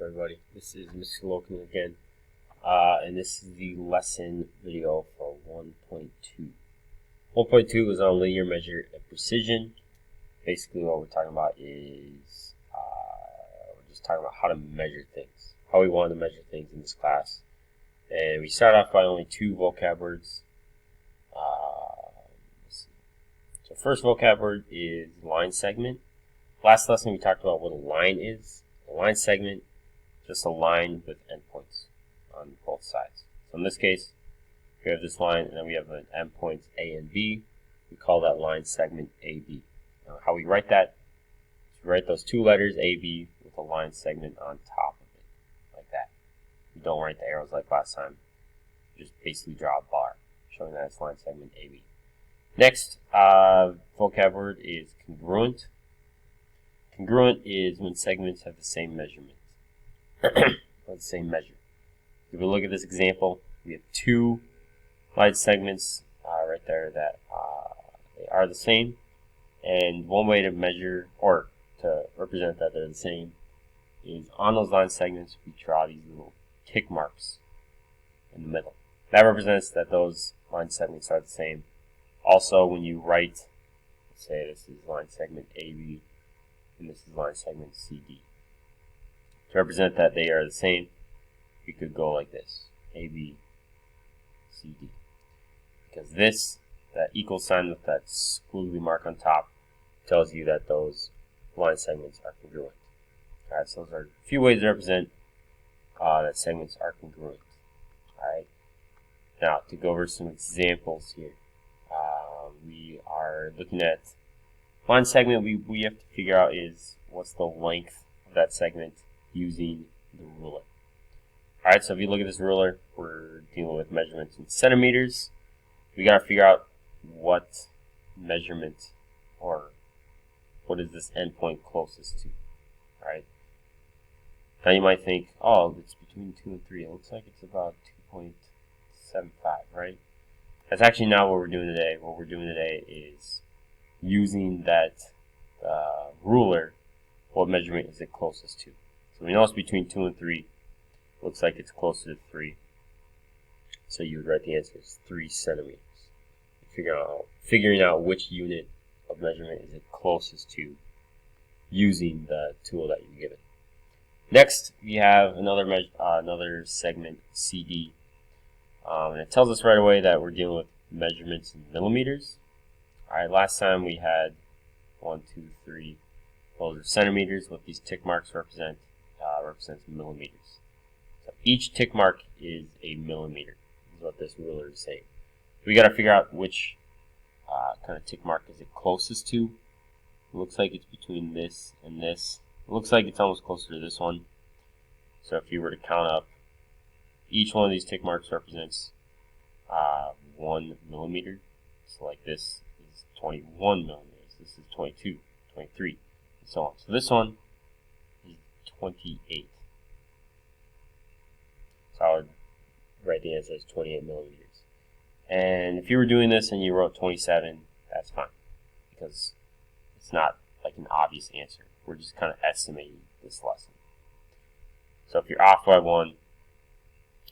everybody? This is Mr. Loken again, and this is the lesson video for 1.2. 1.2 is on linear measure and precision. Basically what we're talking about is we're just talking about how to measure things, how we want to measure things in this class. And we start off by only 2 vocab words. So first vocab word is line segment. Last lesson we talked about what a line is. A line segment, just a line with endpoints on both sides. So in this case, we have this line and then we have an endpoints A and B. We call that line segment AB. Now, how we write that is we write those 2 letters AB with a line segment on top of it, like that. You don't write the arrows like last time. You just basically draw a bar showing that it's line segment AB. Next vocab word is congruent. Congruent is when segments have the same measurement, or the same measure. If we look at this example, we have 2 line segments right there that they are the same. And one way to measure or to represent that they're the same is on those line segments we draw these little tick marks in the middle. That represents that those line segments are the same. Also, when you write, let's say this is line segment AB and this is line segment CD. To represent that they are the same, we could go like this, AB, CD. Because this, that equal sign with that squiggly mark on top, tells you that those line segments are congruent. Alright, so those are a few ways to represent that segments are congruent. Alright, now to go over some examples here. We are looking at line segment. We have to figure out is what's the length of that segment using the ruler. Alright, so if you look at this ruler, we're dealing with measurements in centimeters. We got to figure out what measurement or what is this endpoint closest to. Alright, now you might think, oh, it's between 2 and 3. It looks like it's about 2.75, right? That's actually not what we're doing today. What we're doing today is using that ruler, what measurement is it closest to. So we know it's between 2 and 3. Looks like it's closer to 3. So you would write the answer as 3 centimeters. Figuring out which unit of measurement is it closest to using the tool that you're given. Next, we have another segment, CD. And it tells us right away that we're dealing with measurements in millimeters. Alright, last time we had 1, 2, 3. Those are centimeters. What these tick marks represents millimeters. So each tick mark is a millimeter, is what this ruler is saying. We got to figure out which kind of tick mark is it closest to. It looks like it's between this and this. It looks like it's almost closer to this one. So if you were to count up, each one of these tick marks represents 1 millimeter. So like this is 21 millimeters. This is 22, 23, and so on. So this one is 28. So I would write the answer as 28 millimeters. And if you were doing this and you wrote 27, that's fine, because it's not like an obvious answer. We're just kind of estimating this lesson. So if you're off by 1,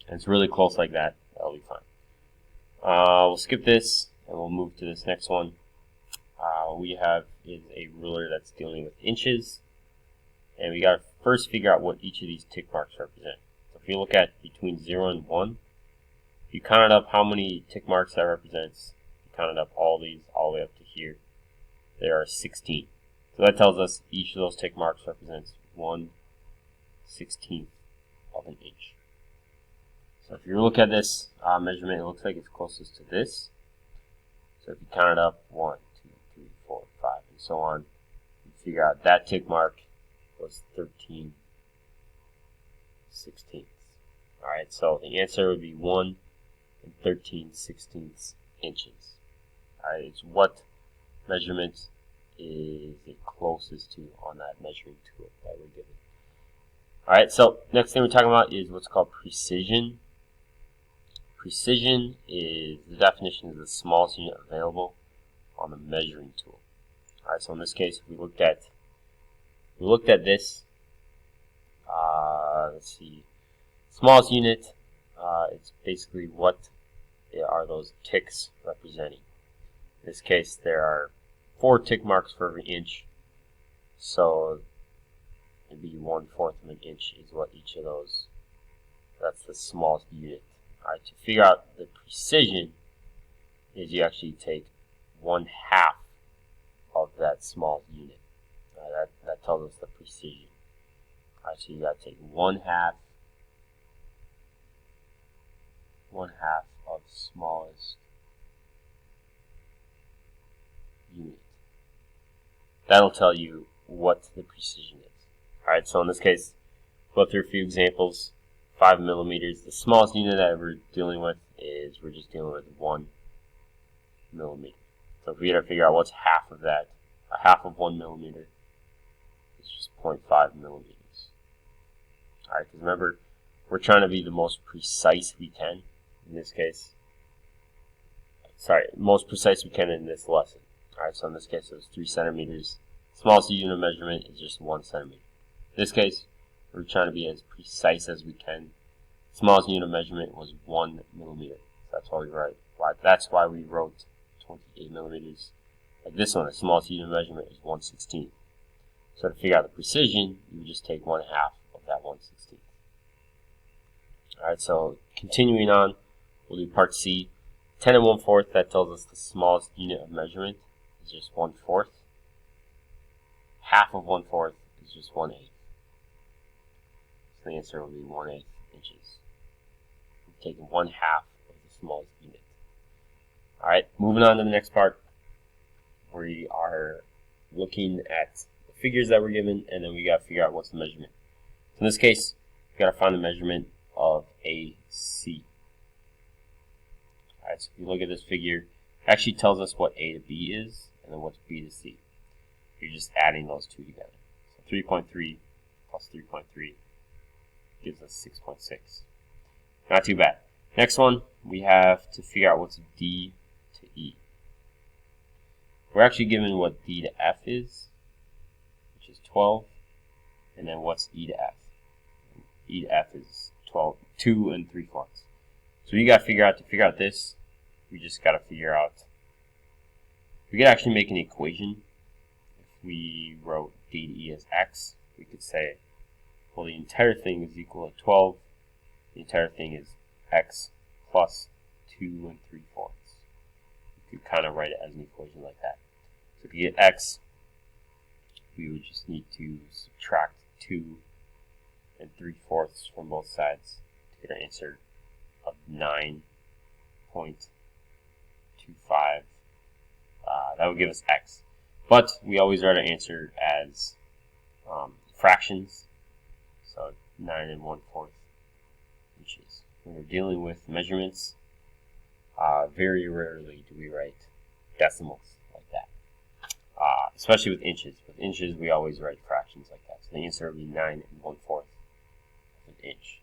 and it's really close like that, that'll be fine. We'll skip this and we'll move to this next one. What we have is a ruler that's dealing with inches, and we got to first figure out what each of these tick marks represent. So if you look at between 0 and 1, if you counted up how many tick marks that represents, you counted up all these all the way up to here, there are 16. So that tells us each of those tick marks represents 1/16 of an inch. So if you look at this measurement, it looks like it's closest to this. So if you count it up, 1, 2, 3, 4, 5, and so on, you figure out that tick mark was 13/16. Alright, so the answer would be 1 13/16 inches. Alright, it's what measurement is it closest to on that measuring tool that we're given. Alright, so next thing we're talking about is what's called precision. Precision is, the definition is the smallest unit available on the measuring tool. Alright, so in this case, we looked at this let's see. Smallest unit, it's basically what are those ticks representing. In this case, there are 4 tick marks for every inch, so it'd be 1/4 of an inch is what each of those, that's the smallest unit. Alright, to figure out the precision is you actually take 1/2 of that small unit. That tells us the precision. Alright, so you gotta take 1/2 of smallest unit. That'll tell you what the precision is. Alright, so in this case, go through a few examples. 5 millimeters. The smallest unit that we're dealing with is we're just dealing with 1 millimeter. So if we had to figure out what's half of that, a half of 1 millimeter is just 0.5 millimeters. Alright, because remember, we're trying to be the most precise we can in this case. Sorry, most precise we can in this lesson. Alright, so in this case it was 3 centimeters. Smallest unit of measurement is just 1 centimeter. In this case, we're trying to be as precise as we can. Smallest unit of measurement was 1 millimeter. So that's why we wrote 28 millimeters. Like this one, the smallest unit of measurement is 1/16. So to figure out the precision, you would just take 1/2 of that 1/16. Alright, so continuing on, we'll do part C. 10 1/4, that tells us the smallest unit of measurement is just 1/4. Half of 1/4 is just 1/8. So the answer will be 1/8 inches. We're taking 1/2 of the smallest unit. Alright, moving on to the next part. We are looking at the figures that we're given, and then we got to figure out what's the measurement. So in this case, we got to find the measurement of AC. Alright, so if you look at this figure, it actually tells us what A to B is, and then what's B to C. You're just adding those two together. So 3.3 plus 3.3 gives us 6.6. Not too bad. Next one, we have to figure out what's D to E. We're actually given what D to F is, which is 12, and then what's E to F. E to F is 12, 2 3/4. So you got to figure out this, we just got to figure out, we could actually make an equation. If we wrote D to E as X, we could say, well, the entire thing is equal to 12, the entire thing is X plus 2 3/4. You could kind of write it as an equation like that. So to get X, we would just need to subtract 2 3/4 from both sides to get our answer of 9.25. That would give us X. But we always write our answer as fractions. So 9 1/4 inches. When we're dealing with measurements, very rarely do we write decimals like that. Especially with inches. With inches, we always write fractions like that. So the answer would be 9 1/4 of an inch.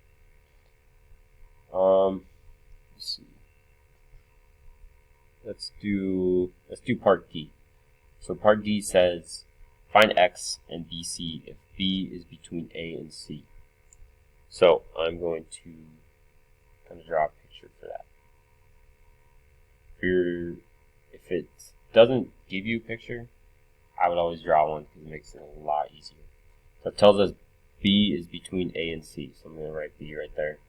Let's see. Let's do part D. So part D says find X and BC if B is between A and C. So I'm going to kind of draw a picture for that. If it doesn't give you a picture, I would always draw one because it makes it a lot easier. So it tells us B is between A and C. So I'm going to write B right there.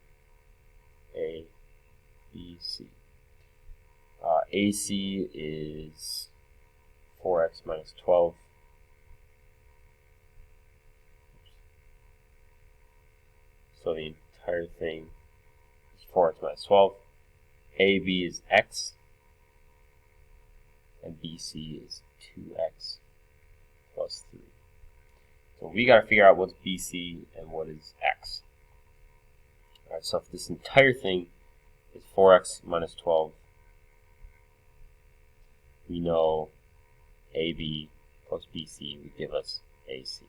A, B, C. AC is 4x minus 12. So the entire thing is 4x minus 12. AB is x. And BC is 2x plus 3. So we got to figure out what's BC and what is x. Alright, so if this entire thing is 4x minus 12, we know AB plus BC would give us AC.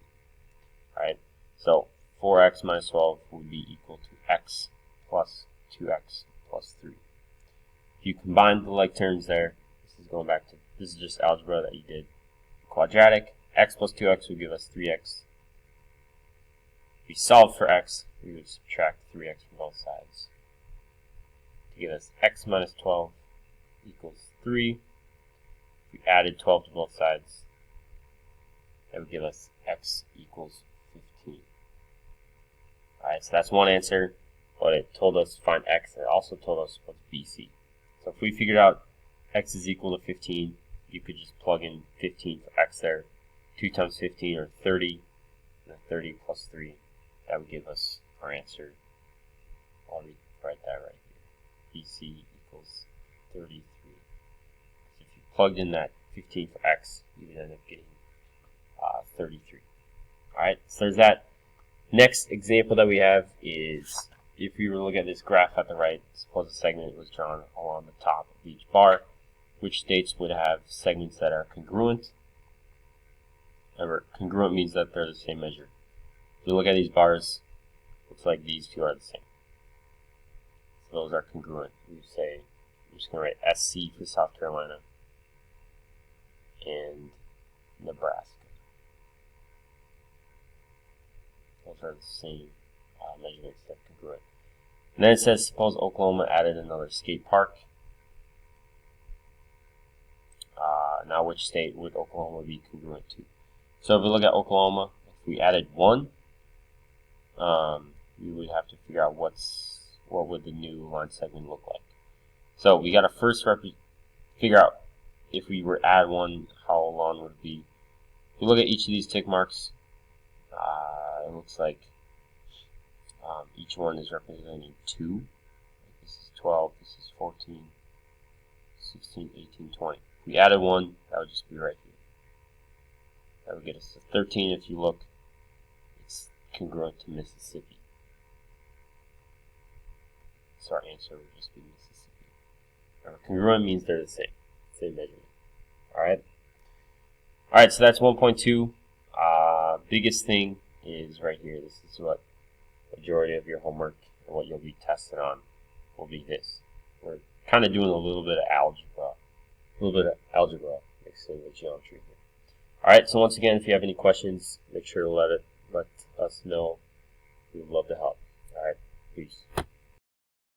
Alright, so 4x minus 12 would be equal to x plus 2x plus 3. If you combine the like terms there, this is just algebra that you did. Quadratic, x plus 2x would give us 3x. If we solve for x, we would subtract 3x from both sides to give us x minus 12 equals 3. If we added 12 to both sides, that would give us x equals 15. Alright, so that's one answer, but it told us to find x, and it also told us what's BC. So if we figured out x is equal to 15, you could just plug in 15 for x there. 2 times 15 or 30, and then 30 plus 3. That would give us our answer. I'll write that right here. BC equals 33. So if you plugged in that 15 for x, you would end up getting 33. Alright, so there's that. Next example that we have is if we were to look at this graph at the right, suppose a segment was drawn along the top of each bar, which states would have segments that are congruent. Remember, congruent means that they're the same measure. If you look at these bars, looks like these two are the same. So those are congruent. We say, I'm just going to write SC for South Carolina and Nebraska. Those are the same measurements that are congruent. And then it says, suppose Oklahoma added another skate park. Now which state would Oklahoma be congruent to? So if we look at Oklahoma, if we added 1, we would have to figure out what would the new line segment look like. So we got to first figure out if we were to add 1, how long would it be. If you look at each of these tick marks, it looks like each one is representing 2. This is 12, this is 14, 16, 18, 20. If we added 1, that would just be right here. That would get us to 13. If you look, it's congruent to Mississippi. So our answer would just be Mississippi. Remember, congruent means they're the same measurement. Alright, so that's 1.2. Biggest thing is right here. This is what majority of your homework and what you'll be tested on will be this. We're kind of doing a little bit of algebra mixed in with geometry here. Alright, so once again, if you have any questions, make sure to let us know. We would love to help. Alright, peace.